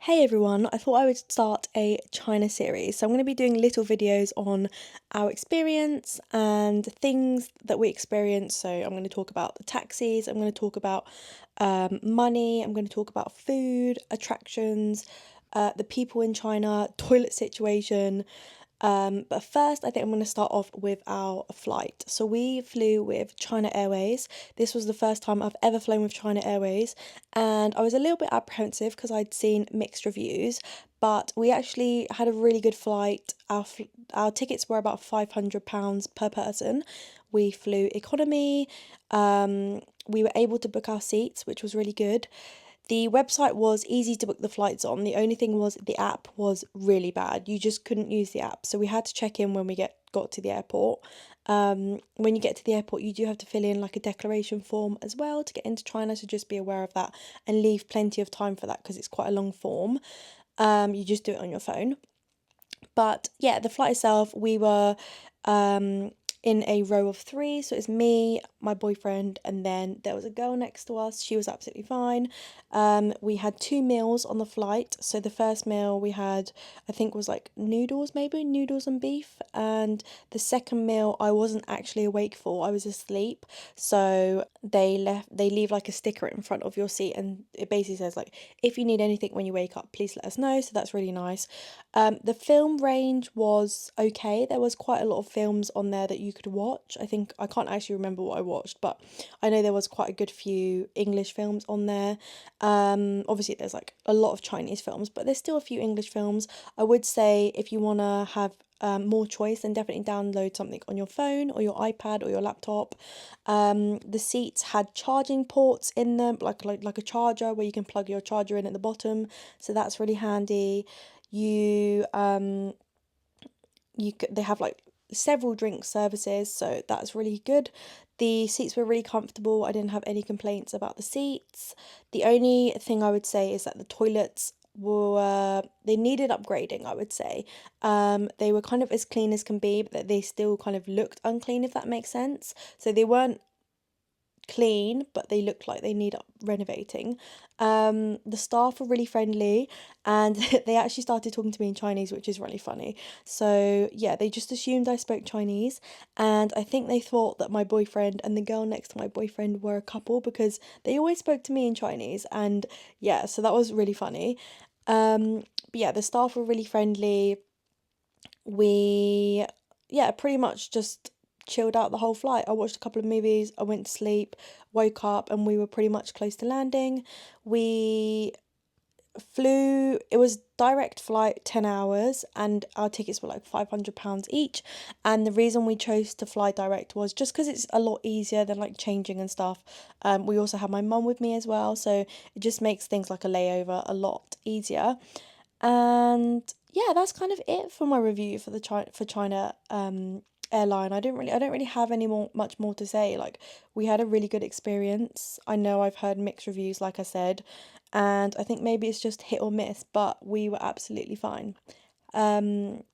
Hey everyone, I thought I would start a China series. So I'm going to be doing little videos on our experience and things that we experience. So I'm going to talk about the taxis, I'm going to talk about money, I'm going to talk about food, attractions, the people in China, toilet situation. But first, I think I'm going to start off with our flight. So we flew with China Airways. This was the first time I've ever flown with China Airways, and I was a little bit apprehensive because I'd seen mixed reviews. But we actually had a really good flight. Our tickets were about £500 per person. We flew economy. We were able to book our seats, which was really good. The website was easy to book the flights on. The only thing was the app was really bad. You just couldn't use the app. So we had to check in when we got to the airport. When you get to the airport, you do have to fill in like a declaration form as well to get into China. So just be aware of that and leave plenty of time for that because it's quite a long form. You just do it on your phone. But yeah, the flight itself, we were in a row of three. So it's me, my boyfriend, and then there was a girl next to us. She was absolutely fine. We had two meals on the flight. So the first meal we had, I think, was like noodles, maybe noodles and beef. And the second meal I wasn't actually awake for. I was asleep. So they leave like a sticker in front of your seat, and it basically says like, if you need anything when you wake up, please let us know. So that's really nice. The film range was okay. There was quite a lot of films on there that you could watch. I think I can't actually remember what I watched, but I know there was quite a good few English films on there. Obviously there's like a lot of Chinese films, but there's still a few English films. I would say if you want to have more choice, then definitely download something on your phone or your iPad or your laptop. The seats had charging ports in them, like a charger where you can plug your charger in at the bottom, so that's really handy. You they have like several drink services, so that's really good. The seats were really comfortable. I didn't have any complaints about the seats. The only thing I would say is that the toilets were they needed upgrading, I would say. They were kind of as clean as can be, but they still kind of looked unclean, if that makes sense. So they weren't clean, but they look like they need renovating. The staff were really friendly, and they actually started talking to me in Chinese, which is really funny. So yeah, they just assumed I spoke Chinese, and I think they thought that my boyfriend and the girl next to my boyfriend were a couple because they always spoke to me in Chinese, and yeah, so that was really funny. But yeah, the staff were really friendly. We, yeah, pretty much just chilled out the whole flight. I watched a couple of movies, I went to sleep, woke up, and we were pretty much close to landing. We flew, it was direct flight, 10 hours, and our tickets were like £500 each. And the reason we chose to fly direct was just because it's a lot easier than like changing and stuff. We also had my mum with me as well, so it just makes things like a layover a lot easier. And yeah, that's kind of it for my review for the China airline. I don't really have any much more to say. Like, we had a really good experience. I know I've heard mixed reviews, like I said, and I think maybe it's just hit or miss, but we were absolutely fine. Um